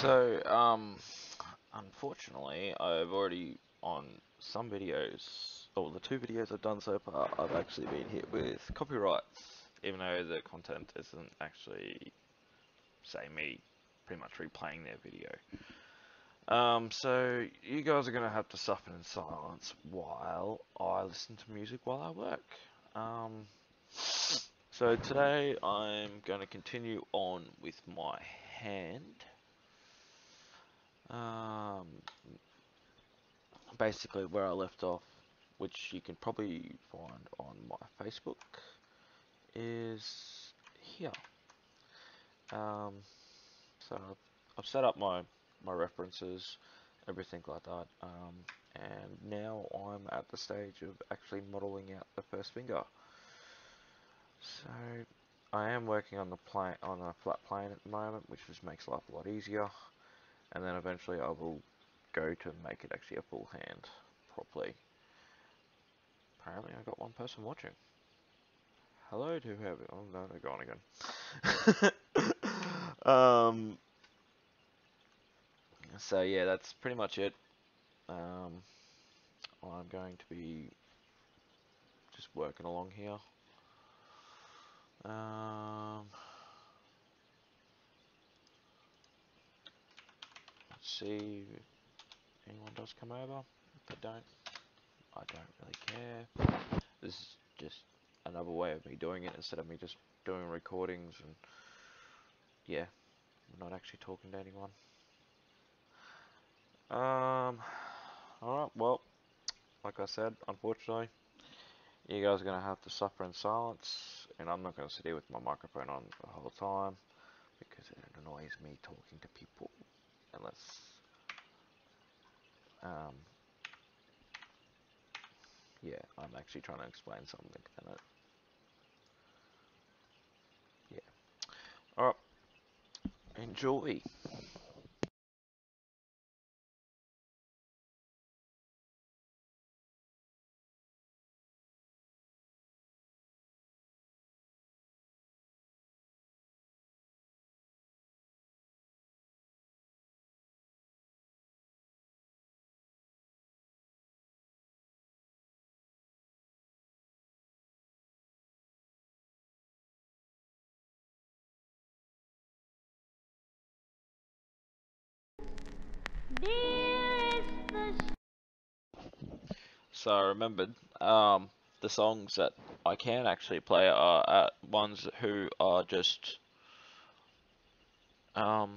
So, unfortunately, I've already, on some videos, or the two videos I've done so far, I've actually been hit with copyrights, even though the content isn't actually, say, me pretty much replaying their video. So you guys are going to have to suffer in silence while I listen to music while I work. So today I'm going to continue on with my hand. Basically where I left off, which you can probably find on my Facebook, is here. So I've set up my references, everything like that, and now I'm at the stage of actually modeling out the first finger. So I am working on a flat plane at the moment, which just makes life a lot easier, and then eventually I will go to make it actually a full hand properly. Apparently I got one person watching. Hello to whoever. Oh no, they're gone again. So yeah, that's pretty much it. I'm going to be just working along here. Let's see if anyone does come over. If they don't, I don't really care. This is just another way of me doing it instead of me just doing recordings and yeah, I'm not actually talking to anyone. Alright, well, like I said, unfortunately, you guys are going to have to suffer in silence, and I'm not going to sit here with my microphone on the whole time, because it annoys me talking to people, unless, yeah, I'm actually trying to explain something, and yeah. Alright, enjoy. So I remembered, the songs that I can actually play are ones who are just, who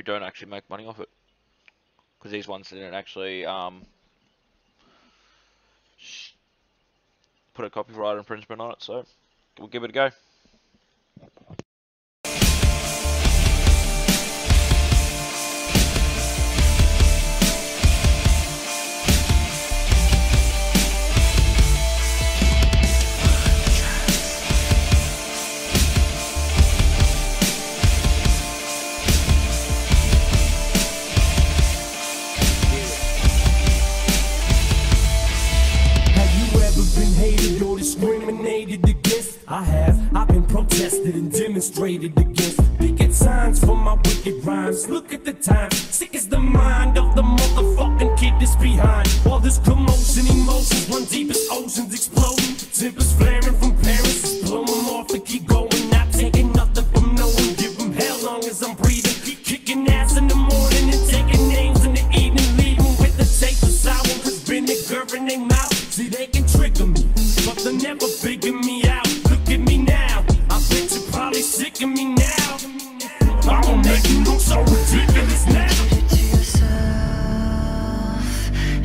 don't actually make money off it. Because these ones didn't actually, put a copyright infringement on it, so we'll give it a go. Discriminated against, I've been protested and demonstrated against. Picket signs for my wicked rhymes. Look at the time, sick is the mind of the motherfucking kid that's behind. All this commotion, emotions run deep as oceans exploding. Tempers flaring from parents, just blow them off and keep going. Not taking nothing from no one, give them hell long as I'm breathing. Keep kicking ass in the morning and taking names in the evening. Leaving with the taste of sour, cause vinegar in their mouth. See, they can trigger me, but they're never figure me out. Look at me now, I bet you're probably sick of me now. I'ma make you look so ridiculous now.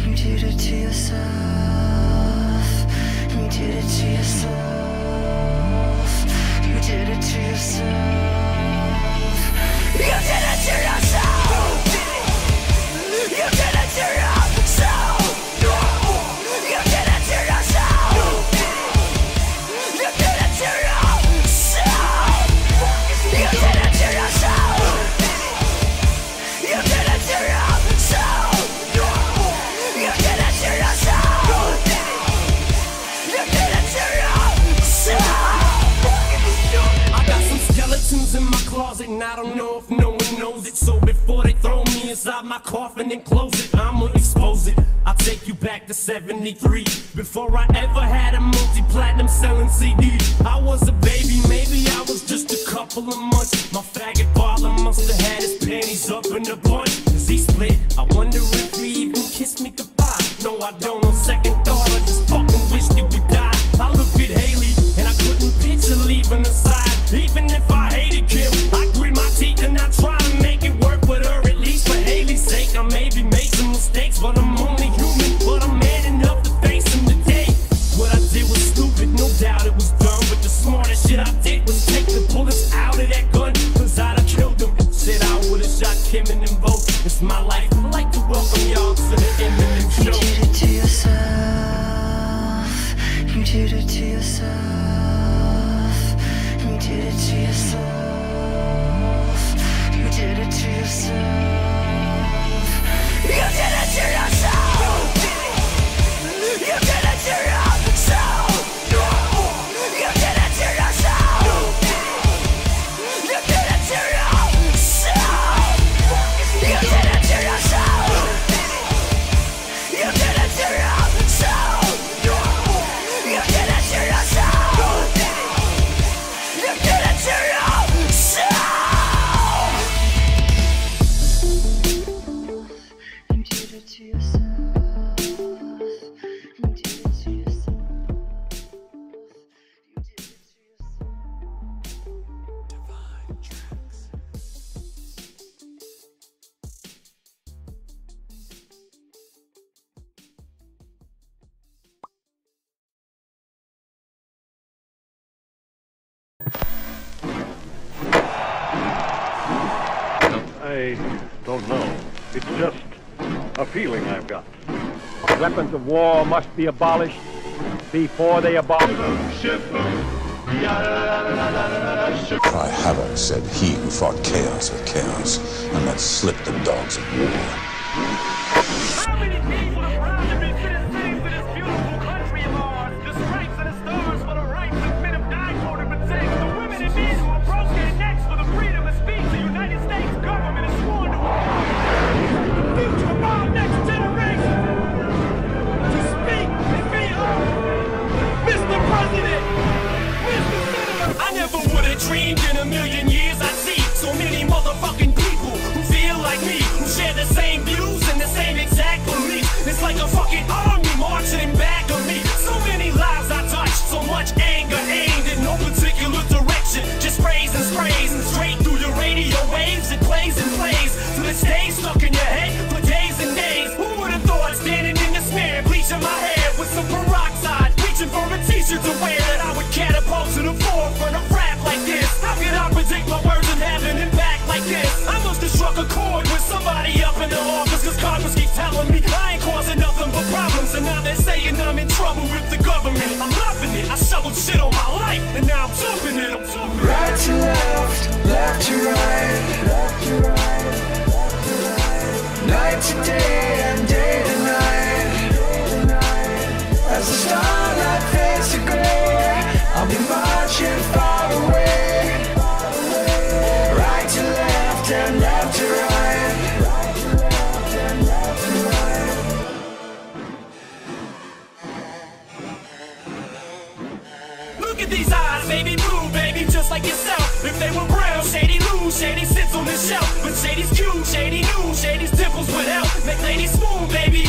You did it to yourself. You did it to yourself. You did it to yourself. You did it to yourself. You did it to yourself. You did it to yourself. You did it to yourself. You did it to yourself. You did it to yourself. You did it to yourself. You did it to yourself. I got some skeletons in my closet, and I don't know if no one knows. inside my coffin and close it. I'ma expose it. I'll take you back to 73. Before I ever had a multi-platinum selling CD. I was a baby, maybe I was just a couple of months. My faggot father must have had his panties up in a bunch. Cause he split, I wonder if he even kissed me goodbye. No, I don't, on second thought, I just fucking wish that we died. I look at Haley, and I couldn't picture leaving her side. Even if I hated Kim, I grit my teeth and I try to make it work with her. At least for Haley's sake, I maybe made some mistakes, but I'm only human. But I'm man enough to face them today. What I did was stupid, no doubt it was dumb. But the smartest shit I did was take the bullets out of that gun. Cause I'd have killed them. Shit, I would've shot Kim and them both. It's my life. I'd like to welcome y'all to the Eminem Show. You did it to yourself. You did it to yourself. You did it to yourself. You did it to yourself. You did it to yourself. You did it to yourself. You did it to yourself. You did it to yourself. You did it to yourself. You did it to yourself. You did it to yourself. You did it to yourself. You did it to yourself. You did it to yourself. You did it to yourself. Divine Tracks. I don't know. It's just a feeling I've got. Weapons of war must be abolished before they abolish. I haven't, said he who fought chaos with chaos and let slip the dogs of war. How many people are proud to be citizens of this beautiful country of ours? The stripes and the stars for the rights that men have died for to protect. The women and men who have broken their necks for the freedom of speech the United States government has sworn to uphold. The future of our next generation to speak and be heard. Mr. President, Mr. Senator. I never would've dreamed in a million years I'd see so many motherfucking people who feel like me, who share the same views and the same exact beliefs. It's like a fucking army marching in back of me. So many lives I touched, so much anger aimed in no particular direction. Just sprays and sprays and straight through your radio waves. It plays and plays till it stays stuck in your head for days and days. Who would've thought standing in the smear, bleaching my hair with some peroxide, reaching for a t-shirt to wear, that I would catapult to the forefront of rap like this? How could I predict my words and have an impact like this? I must have struck a chord with somebody up in the office, cause Congress keeps telling me I ain't causing nothing but problems. And now they're saying I'm in trouble with the government. I'm loving it, I shoveled shit all my life, and now I'm jumping it, I'm jumping it. Right to left, left to right, left to right, left to right. Night to day and day to night, as the starlight fades to gray, I'll be marching far away. Right to left and left to right, right to left and left to right. Look at these eyes, baby blue, baby, just like yourself. If they were brown, shady lose, shady sits on the shelf. But shady's cute, shady new, shady's dimples would help make ladies smooth, baby.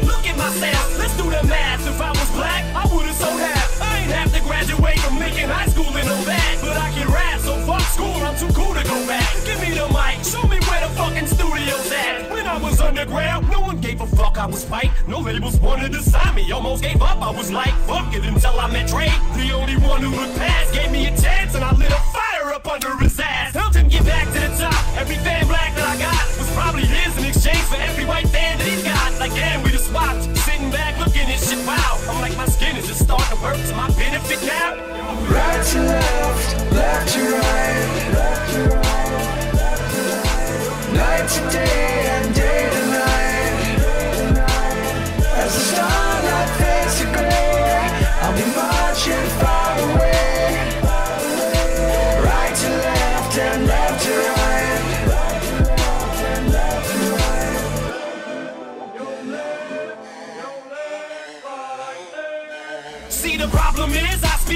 Look at myself, let's do the math. If I was black, I would've so half. I ain't have to graduate from Lincoln High School and all that, but I can rap, so fuck school, I'm too cool to go back. Give me the mic, show me where the fucking studio's at. When I was underground, no one gave a fuck, I was fight. No labels wanted to sign me, almost gave up, I was like, fuck it, until I met Drake. The only one who looked past, gave me a chance, and I lit a fire up under his ass. Helped him get back to the top, every fan black that I got was probably his in exchange for every white fan that he's got. Like damn, we just swapped, sitting back looking at shit, wow. I'm like, my skin is just starting to work to my benefit now. Right to left, left to right, left to right, left to right. Night to day and day to night, as the starlight fades to gray, I'll be marching far away. Right to left and left to right, right to left and left to right.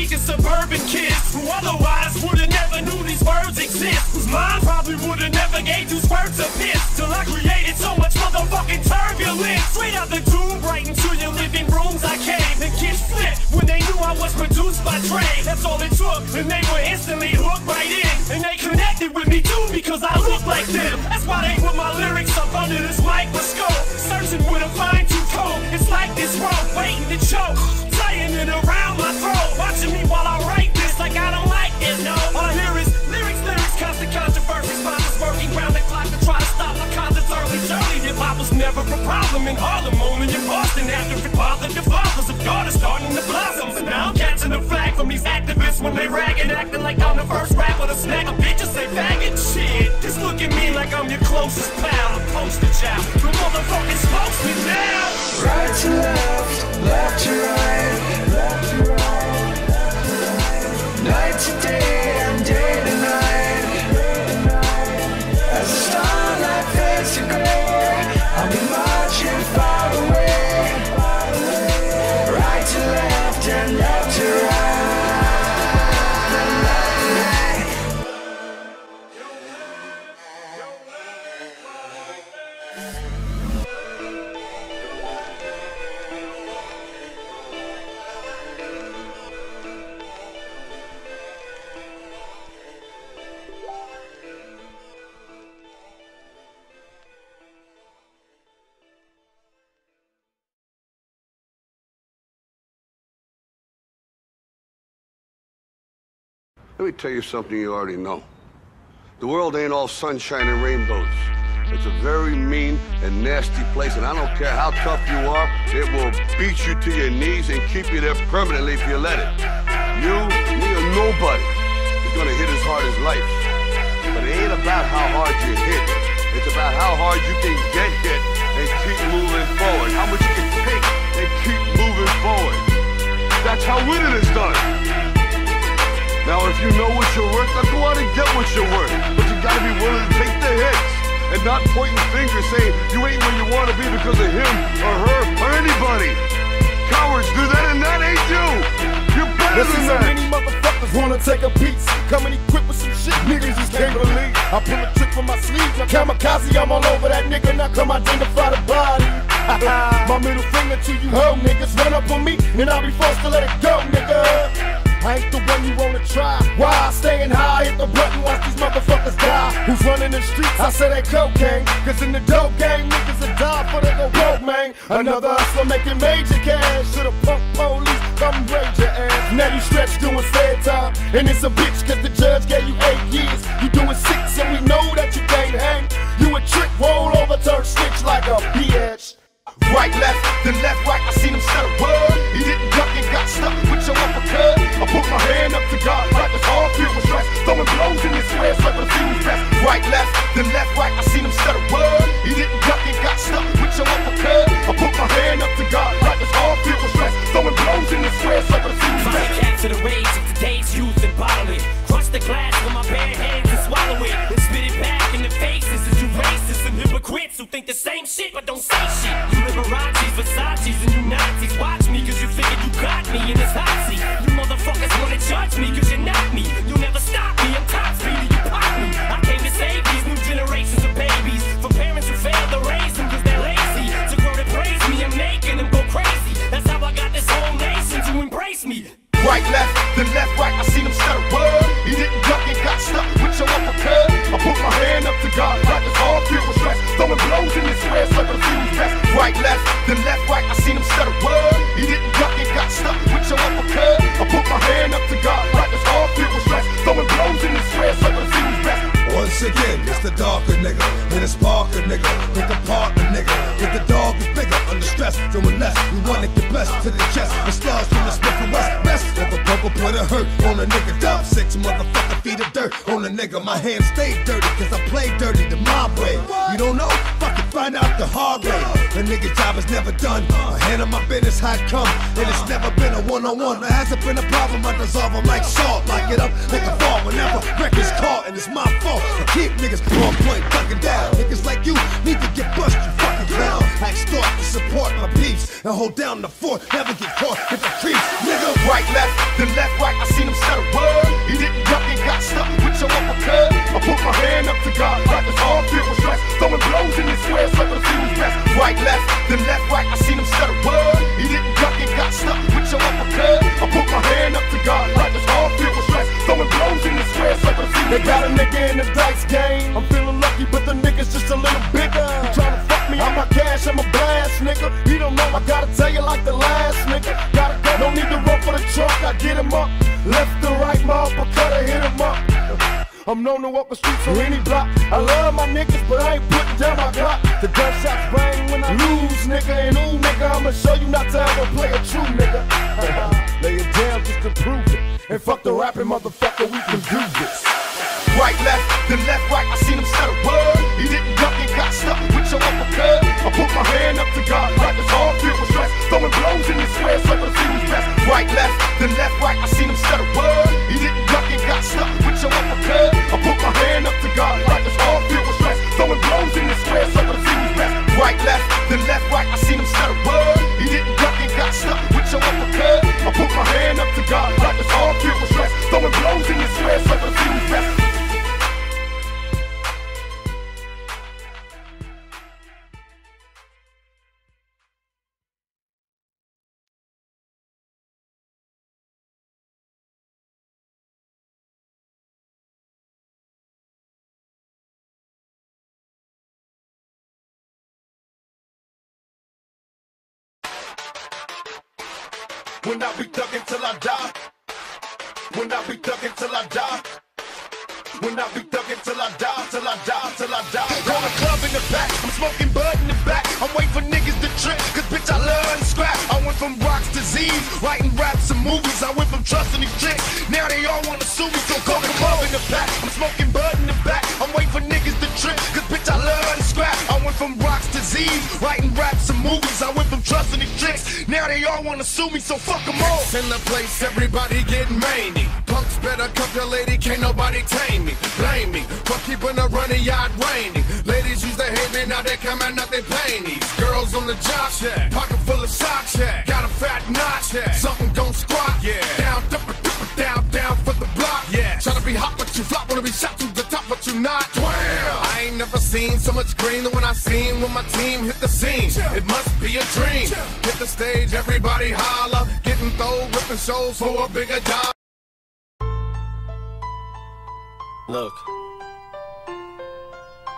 weak-speaking suburban kids who otherwise would've never knew these words exist, whose mind probably would've never gave these words a piss, till I created so much motherfucking turbulence. Straight out the tomb, right into your living rooms I came, and kids flipped when they knew I was produced by Dre. That's all it took, and they were instantly hooked right in, and they connected with me too because I look like them. That's why they put my lyrics up under this microscope, searching with a fine-tooth comb. It's like this rope waiting to choke, tying it around my throat, watching me while I write this like I don't like it, no. All I hear is lyrics, constant controversy, sponsors working round the clock to try to stop my concerts early. Hip-hop was never a problem in Harlem, only in Boston after it bothered the fathers of God is starting to blossom. So now I'm catching the flag from these activists when they ragging, acting like I'm the first rapper to snag a bitch and say faggot shit. Just look at me like I'm your closest pal, a poster child. The motherfucking spokesman now. Right to left, left to right, left to right, night to day and day to night. As the starlight fades to gray, I'll be marching far away. Right to left and left to right. Let me tell you something you already know. The world ain't all sunshine and rainbows. It's a very mean and nasty place, and I don't care how tough you are, it will beat you to your knees and keep you there permanently if you let it. You, me, or nobody is gonna hit as hard as life. But it ain't about how hard you hit. It's about how hard you can get hit and keep moving forward. How much you can take and keep moving forward. That's how winning is done. Now, if you know what you're worth, now go out and get what you're worth. But you gotta be willing to take the hits and not pointing fingers saying you ain't where you wanna be because of him or her or anybody. Cowards do that and that ain't you. You're better than that. So many motherfuckers wanna take a piece, coming equipped with some shit niggas just can't believe. I pull a trick from my sleeve, now kamikaze, I'm all over that nigga, now come identify the body. My middle finger to you hoe niggas, run up on me and I'll be forced to let it go, nigga. I ain't the one you wanna try. Why? Staying high, hit the button, watch these motherfuckers die. Who's running the streets? I say they cocaine. Cause in the dope game, niggas will die before they go broke, man. Another hustler making major cash. Should've punk police, come raid your ass. Now you stretch doing fair time. And it's a bitch cause the judge gave you 8 years. You doing 6 and we know that you can't hang. You a trick, roll over, turn snitch like a bitch. Right, left, then left, right, I seen him set a word. He didn't duck and got stuck with your uppercut. I put my hand up to God like it's all filled with stress. Throwing blows in his square so the fuse best. Right, left, then left, right, I seen him set a word. He didn't duck and got stuck with your uppercut. I put my hand up to God like it's all filled with stress. Throwing blows in his square so the fuse best. Find capture the rage of today's youth and bottle it. Crush the glass with my bare hands and swallow it. And spit it back in the faces of you racists and hypocrites who think the same shit but don't say shit. You Liberace's, Versace's, and you Nazis watch me cause you figured you got me in this hot seat. You motherfuckers wanna judge me cause you're not me. You'll never stop me, I'm top speed and you pop me. I came to save these new generations of babies from parents who failed to raise them cause they're lazy. To grow to praise me, I'm making them go crazy. That's how I got this whole nation to embrace me. Right, left, then left, right, I seen him set a word. He didn't duck and got stuck with your uppercut. I put my hand up to God like it's all filled with stress. Throwing blows in his square so the fuse best. Right, left, then left, right, I seen him set a word. He didn't duck and got stuck with your uppercut. I put my hand up to God like it's all filled with stress. Throwing blows in his square so the fuse best. Once again, it's the darker nigga, and it's Parker nigga, with the partner nigga, with the dog is bigger, under stress, doing less, we want it the best to the chest, the stars from the Smith and West, best of a purple put a hurt on a nigga, dub 6 motherfucker feet of dirt on a nigga, my hands stay dirty, cause I play dirty the mob way, you don't know, fucking find out the hard way, the nigga job is never done, I handle my business how it come, and it's never been a one-on-one, there hasn't been a problem, I dissolve them like salt, lock it up like a fall, whenever records caught, and it's my fault. I keep niggas on point, fucking down. Niggas like you need to get bust, you fucking clown. I extort to support my peeps. and hold down the fort. Never get caught if the creeps, nigga. Right, left, then left, right. I seen him set a word. He didn't duck and got stuck with your uppercut. I put my hand up to God like his arm filled with stress. Throwing blows in his square so the few was best. Right, left, then left, right. I seen him set a word. He didn't duck and got stuck with your uppercut. I put my hand up to God like his arm filled with stress. Throwing blows in his square so the few was best. They got a nigga in the dice game. I'm feeling lucky, but the nigga's just a little bigger. He tryna fuck me, I'm a cash, I'm a blast, nigga. He don't know, I gotta tell you like the last nigga. Gotta go, no need to run for the truck, I get him up. Left to right, my uppercut, I hit him up. I'm known to walk the streets on any block. I love my niggas, but I ain't putting down my Glock. The gunshots bang when I lose, nigga. And ooh, nigga, I'ma show you not to ever play a true nigga. Lay it down just to prove it. And fuck the rapping motherfucker, we can do this. Right, left, then left, right. I seen him set a word. He didn't duck and got stuck with your uppercut. I put my hand up to God like his arm filled with stress. Throwing blows in his square so the few was best. Right, left, then left, right. I seen him set a word. He didn't duck and got stuck with your uppercut. I put my hand up to God like his arm filled with stress. Throwing blows in his square so the few was best. Right, left, then left, right. I seen him set a word. He didn't duck and got stuck with your uppercut. I put my hand up to God like his arm filled with stress. Throwing blows in his square so the few was best. When I be thuggin' till I die. When I be thuggin' till I die. When I be thuggin' till I die, till I die, till I die. Call a club in the back, I'm smoking bud in the back. I'm waiting for niggas to trip, cause bitch I love and scrap. I went from rocks to Z's, writing raps and movies. I went from trusting these chicks, now they all wanna sue me. So call a club in the back, I'm smoking bud in the back. I'm waiting for niggas to trip, cause bitch I love and scrap. I went from rocks to Z's, writing raps and movies. I went from trusting these chicks, now they all wanna sue me. So fuck them all. In the place, everybody getting mangy. Punks better cuff your lady, can't nobody tame me. Blame me for keeping a running yard raining. Ladies used to hate me, now they coming up, they panties. Girls on the job, yeah. Pocket full of socks, yeah. Got a fat notch, yeah. Something gon' squat, yeah. Down, down for the block, yeah. Tryna be hot, but you flop. Wanna be shot to the top, but you not. Damn. I ain't never seen so much green than when I seen when my team hit the scene. It must be a dream. Hit the stage, everybody holler. Getting throw, ripping shows for a bigger job. Look,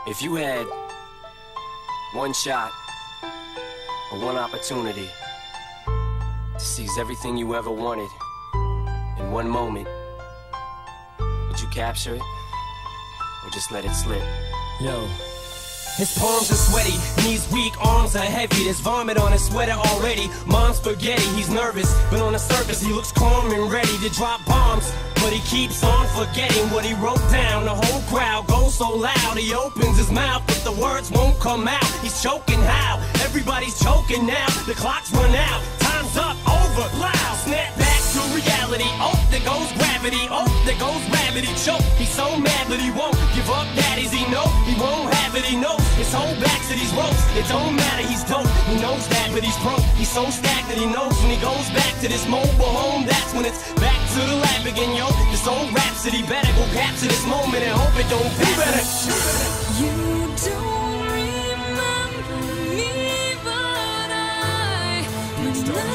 if you had one shot or one opportunity to seize everything you ever wanted in one moment, would you capture it or just let it slip? Yo. His palms are sweaty, knees weak, arms are heavy. There's vomit on his sweater already. Mom's spaghetti, he's nervous, but on the surface he looks calm and ready to drop bombs. But he keeps on forgetting what he wrote down. The whole crowd goes so loud, he opens his mouth, but the words won't come out. He's choking how? Everybody's choking now. The clock's run out, time's up, over, loud. Snap back to reality. Oh, there goes gravity. Oh, there goes gravity. Choke. He's so mad, but he won't give up. Daddies, he know he won't have it. He knows his whole back to these ropes. It don't matter, he's dope. He knows that, but he's broke. He's so stacked that he knows when he goes back to this mobile home, that's when it's back to the lab again, yo. This old rhapsody better go capture this moment and hope it don't pass. You don't remember me, but I remember.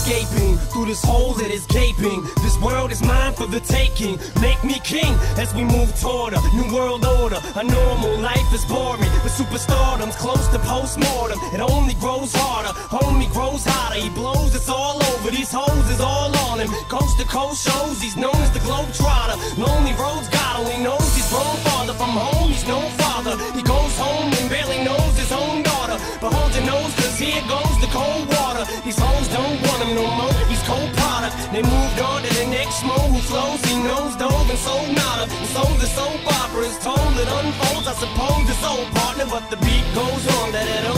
Escaping through this hole that is gaping. This world is mine for the taking. Make me king as we move toward a new world order. A normal life is boring, but superstardom's close to postmortem. It only grows harder, homie grows hotter. He blows, it's all over. These hoes is all on him. Coast to coast shows, he's known as the Globetrotter. Lonely roads, God only knows he's grown farther from home. He's no father. He goes home and barely knows his own daughter. But hold your nose, cause here goes the cold water. These hoes don't want him no more. He's cold product. They moved on to the next mo who flows. He knows dove and sold nada. And so the soap opera is told. It unfolds, I suppose, this old partner. But the beat goes on. Let him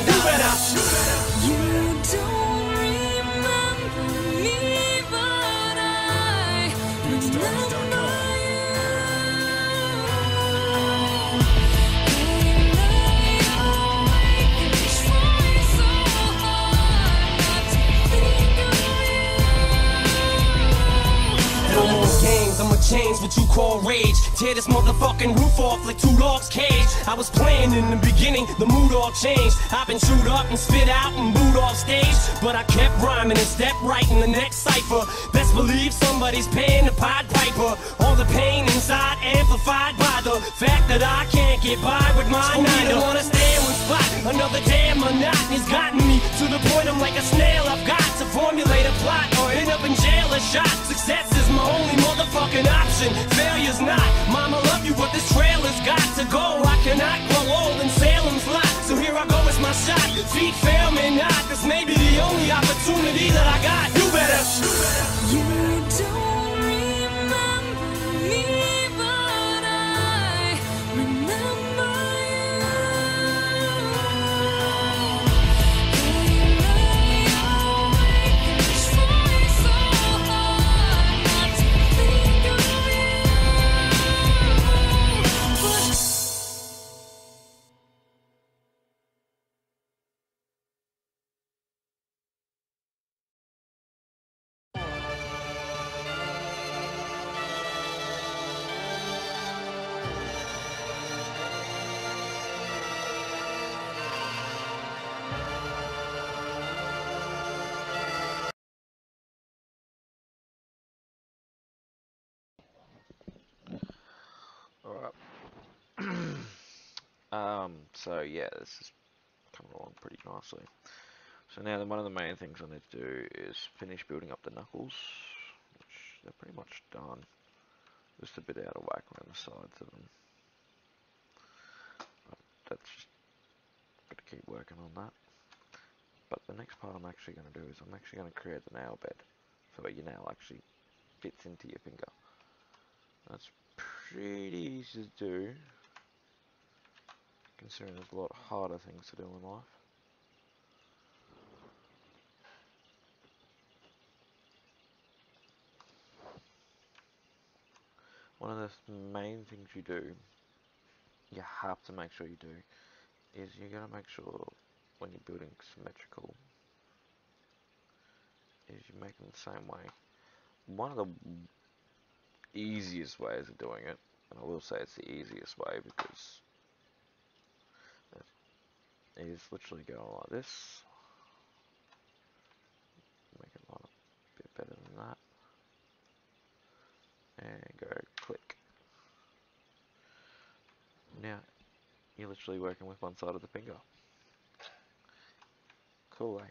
die. You don't remember. things what you call rage. Tear this motherfucking roof off like two dogs' cage. I was playing in the beginning, the mood all changed. I've been chewed up and spit out and booed off stage, but I kept rhyming and stepped right in the next cipher. Best believe somebody's paying the Pied Piper. All the pain inside amplified by the fact that I can't get by with my nine. I don't wanna stay in one spot. Another damn monotony's gotten me to the point I'm like a snail. I've got to formulate a plot or end up in jail or shot. Success is my only motherfucking option. Failure's not. Mama love you, but this trailer's got to go. I cannot grow old in Salem's lot. So here I go, it's my shot. Feet fail me not. This may be the only opportunity that I got. You better. You don't remember me, but I remember you. I lay awake and try so hard not to think of you, but Alright. So yeah, this is coming along pretty nicely. So now one of the main things I need to do is finish building up the knuckles, which they're pretty much done. Just a bit out of whack around the sides of them. But that's just got to keep working on that. But the next part I'm actually going to do is I'm actually going to create the nail bed, so your nail actually fits into your finger. That's pretty easy to do, considering there's a lot harder things to do in life. One of the main things you do, you have to make sure you do, is you're going to make sure when you're building symmetrical, is you make them the same way. One of the easiest ways of doing it, and I will say it's the easiest way because it is literally go like this, make it line up a bit better than that, and go click. Now you're literally working with one side of the finger. Cool, eh?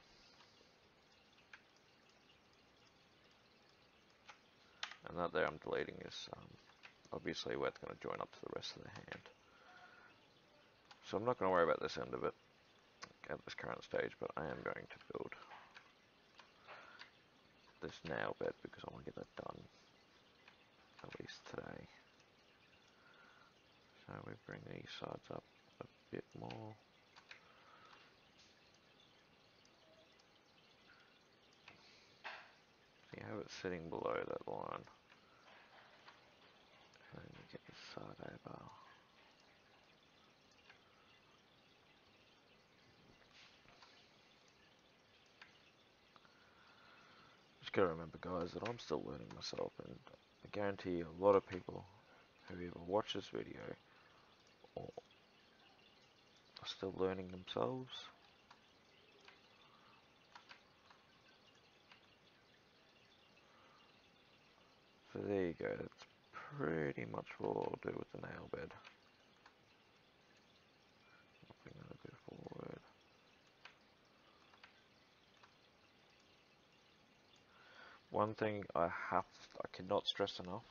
And that there I'm deleting is obviously where it's going to join up to the rest of the hand. So I'm not going to worry about this end of it at this current stage, but I am going to build this nail bed because I want to get that done at least today. So we bring these sides up a bit more. So you have it sitting below that line. And then you get this side over. Just gotta remember, guys, that I'm still learning myself, and I guarantee a lot of people who either watch this video or are still learning themselves. So there you go, that's pretty much what I'll do with the nail bed. I'll bring that a bit forward. One thing I cannot stress enough,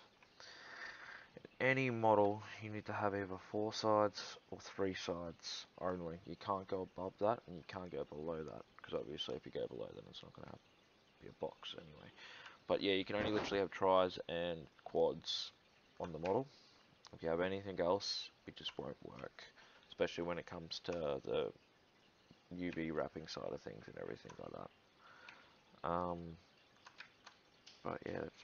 in any model you need to have either 4 sides or 3 sides only. You can't go above that and you can't go below that, because obviously if you go below then it's not going to be a box anyway. But yeah, you can only literally have tris and quads on the model. If you have anything else, it just won't work, especially when it comes to the UV wrapping side of things and everything like that. But yeah, that's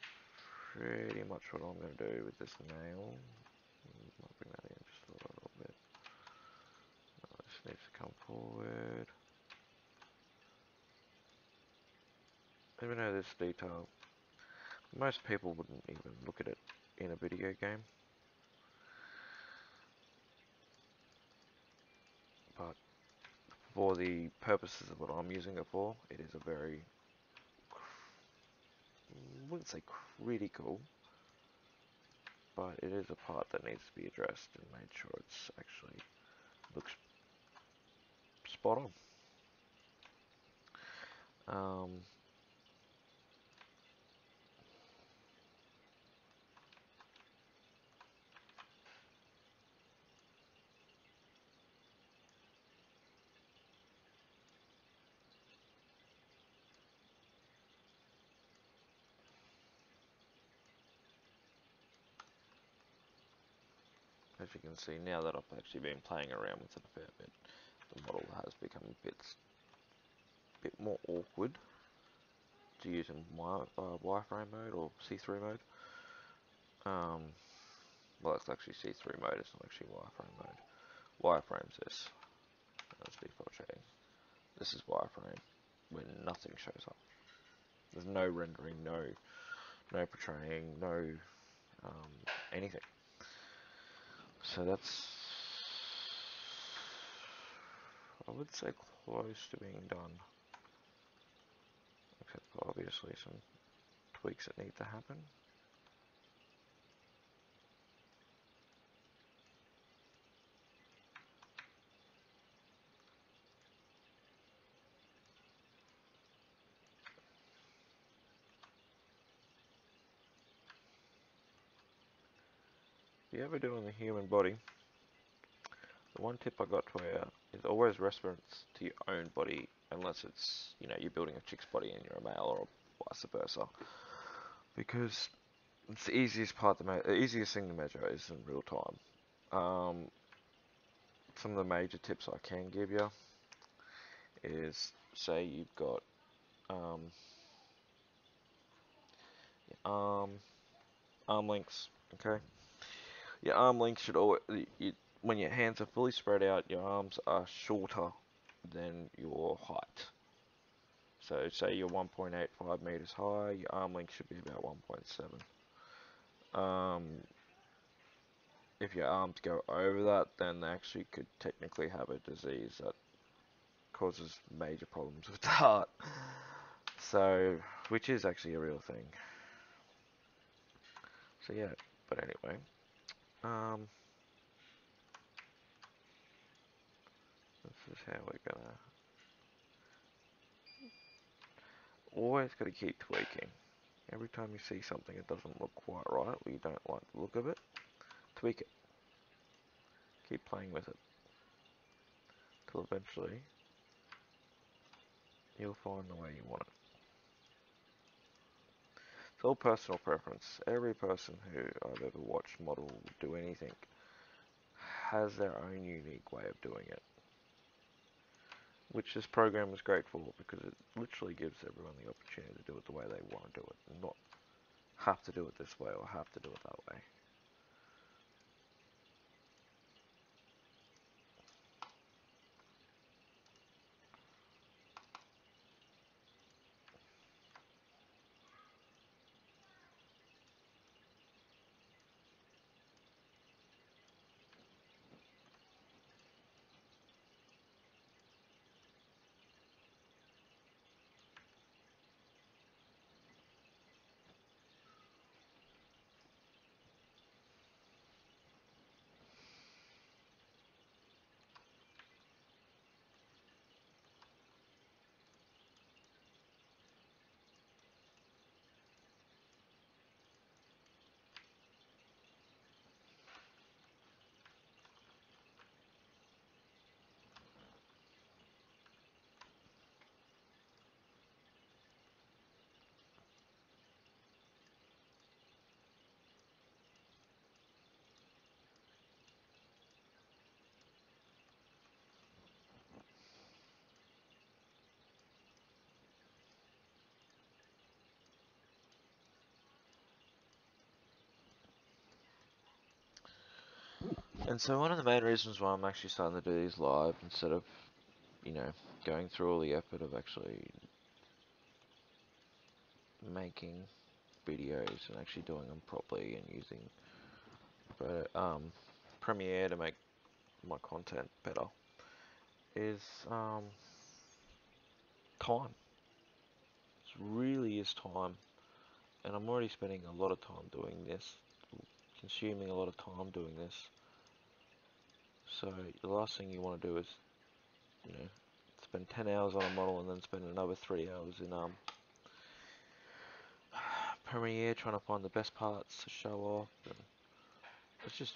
pretty much what I'm going to do with this nail. I'll bring that in just a little bit. This needs to come forward. Even though this detail, most people wouldn't even look at it in a video game. But for the purposes of what I'm using it for, it is a very, I wouldn't say critical, but it is a part that needs to be addressed and made sure it's actually looks spot on. As you can see, now that I've actually been playing around with it a fair bit, the model has become a bit more awkward to use in wireframe mode or C3 mode. Well, it's actually C3 mode, it's not actually wireframe mode. Wireframe's this. That's default shading. This is wireframe, where nothing shows up. There's no rendering, no portraying, no anything. So that's, I would say, close to being done. Except for obviously some tweaks that need to happen. If you ever do on the human body, the one tip I got for you is always reference to your own body, unless it's, you know, you're building a chick's body and you're a male, or vice versa. Because it's the easiest part to the easiest thing to measure is in real time. Some of the major tips I can give you is, say you've got arm lengths, okay? Your arm length should always, when your hands are fully spread out, your arms are shorter than your height. So say you're 1.85 meters high, your arm length should be about 1.7. If your arms go over that, then they actually could technically have a disease that causes major problems with the heart. So, which is actually a real thing. So yeah, but anyway. This is how we're gonna always gotta keep tweaking. Every time you see something that doesn't look quite right, or you don't like the look of it, tweak it. Keep playing with it. Till eventually you'll find the way you want it. It's all personal preference. Every person who I've ever watched model do anything has their own unique way of doing it. Which this program is great for, because it literally gives everyone the opportunity to do it the way they want to do it, and not have to do it this way or have to do it that way. And so one of the main reasons why I'm actually starting to do these live instead of, you know, going through all the effort of actually making videos and actually doing them properly and using Premiere to make my content better is time. It really is time, and I'm already spending a lot of time doing this, consuming a lot of time doing this. So the last thing you want to do is, you know, spend 10 hours on a model and then spend another 3 hours in Premiere trying to find the best parts to show off. And it's just,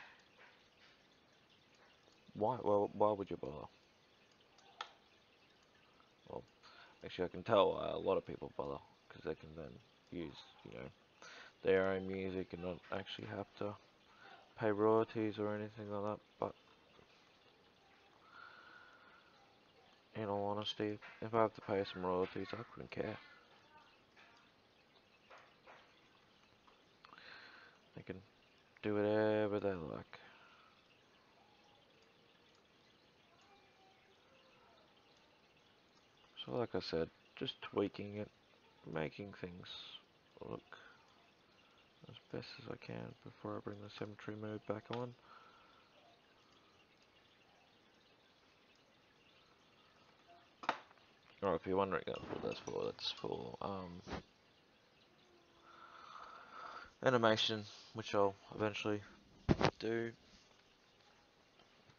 why would you bother? Well, actually I can tell why a lot of people bother, because they can then use, you know, their own music and not actually have to pay royalties or anything like that. But in all honesty, if I have to pay some royalties, I couldn't care. They can do whatever they like. So like I said, just tweaking it, making things look as best as I can before I bring the symmetry mode back on. Or if you're wondering what that's for animation, which I'll eventually do.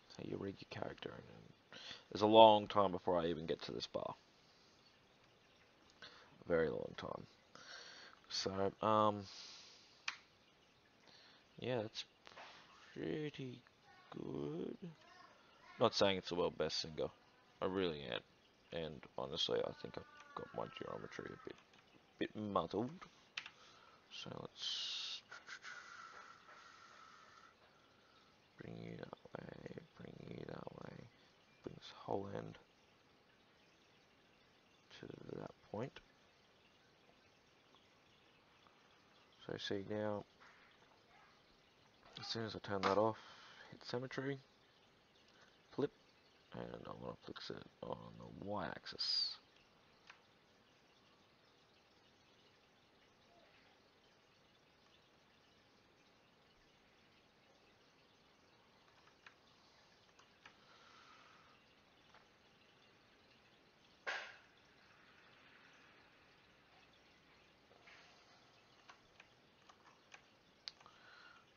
So you read your character, and there's a long time before I even get to this bar. A very long time. So, yeah, that's pretty good. Not saying it's the world's best singer. I really am. And honestly, I think I've got my geometry a bit muddled. So let's bring you that way, bring you that way, bring this whole end to that point. So see now, as soon as I turn that off, hit symmetry, flip, and I want to fix it on the y-axis.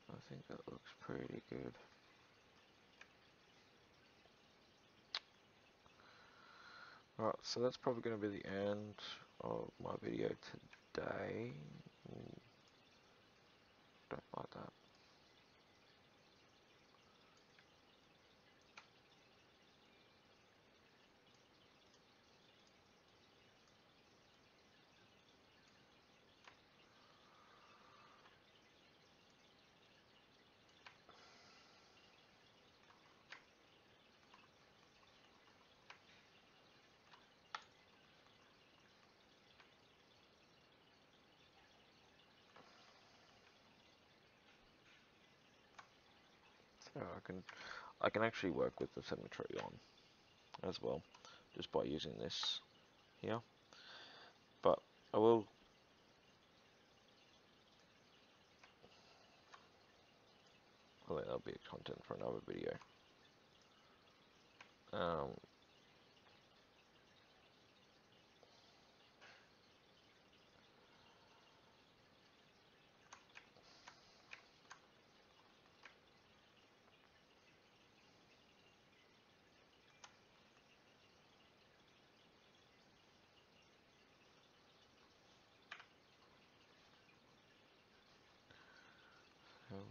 I think that looks pretty good. Alright, so that's probably going to be the end of my video today. Ooh, don't like that. So I can actually work with the symmetry on as well, just by using this here. But I will I think that'll be content for another video.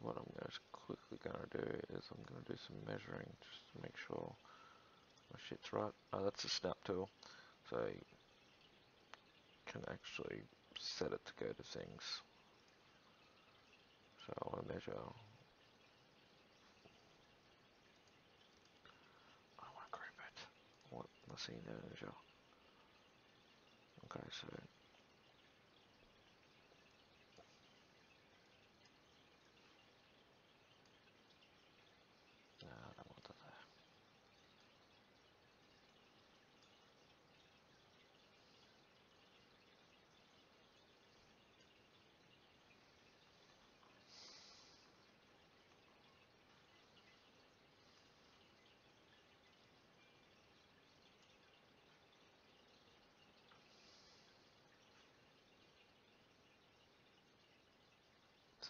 What I'm quickly going to do is I'm going to do some measuring just to make sure my shit's right. Oh, that's a snap tool, so you can actually set it to go to things. So I want to measure. I want to group it. What must I measure? Okay, so no, I don't want that there.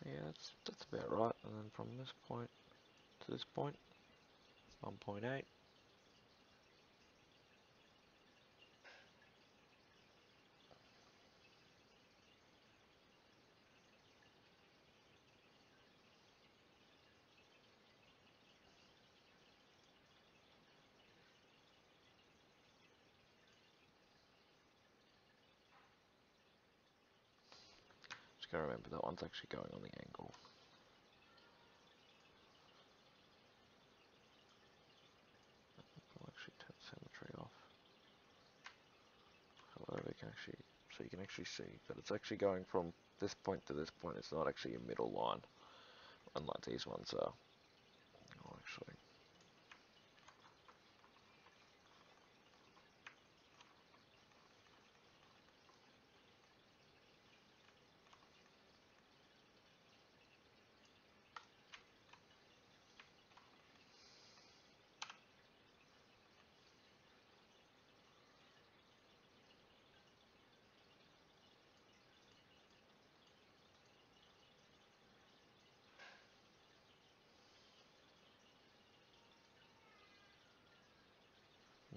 So yeah, that's about right. And then from this point to this point, 1.8. Just gotta remember that one's actually going on the angle. I'll actually turn symmetry off. However, you can actually, so you can actually see that it's actually going from this point to this point. It's not actually a middle line, unlike these ones are. Oh, actually.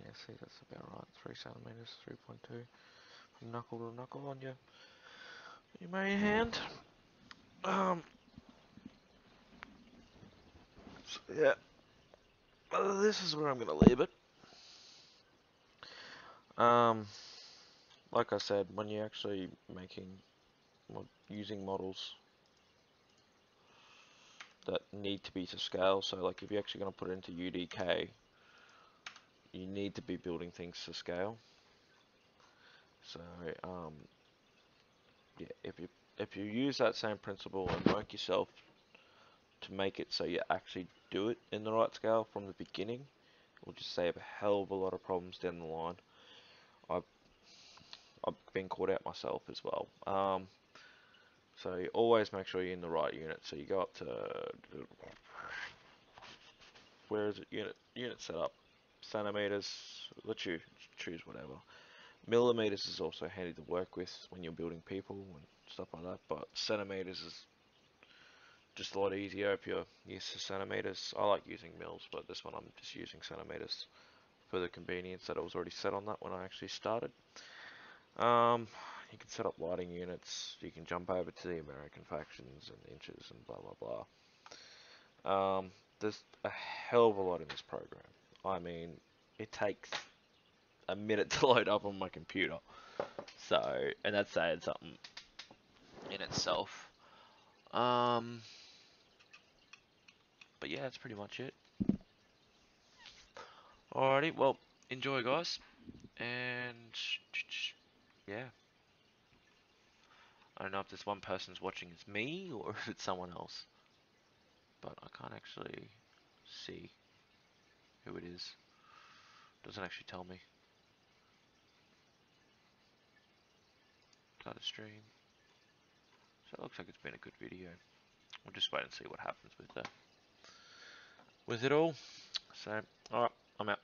Yeah, see, that's about right. 3 centimeters, 3.2 from knuckle to knuckle on your main hand. So yeah, this is where I'm gonna leave it. Like I said, when you're actually using models that need to be to scale, so like if you're actually gonna put it into UDK, you need to be building things to scale. So yeah, if you use that same principle and work yourself to make it so you actually do it in the right scale from the beginning, it will just save a hell of a lot of problems down the line. I've been caught out myself as well. So you always make sure you're in the right unit. So you go up to, where is it? Unit setup, centimeters. Let you choose whatever. Millimeters is also handy to work with when you're building people and stuff like that. But centimeters is just a lot easier if you're used to centimeters. I like using mils, but this one I'm just using centimeters for the convenience that I was already set on that when I actually started. You can set up lighting units. You can jump over to the American factions and inches and blah blah blah. There's a hell of a lot in this program. I mean, it takes a minute to load up on my computer. So, and that's saying something in itself. But yeah, that's pretty much it. Alrighty, well, enjoy guys, and yeah. I don't know if this one person's watching it's me or if it's someone else, but I can't actually see who it is. Doesn't actually tell me. Start a stream. So it looks like it's been a good video. We'll just wait and see what happens with it all. So, alright, I'm out.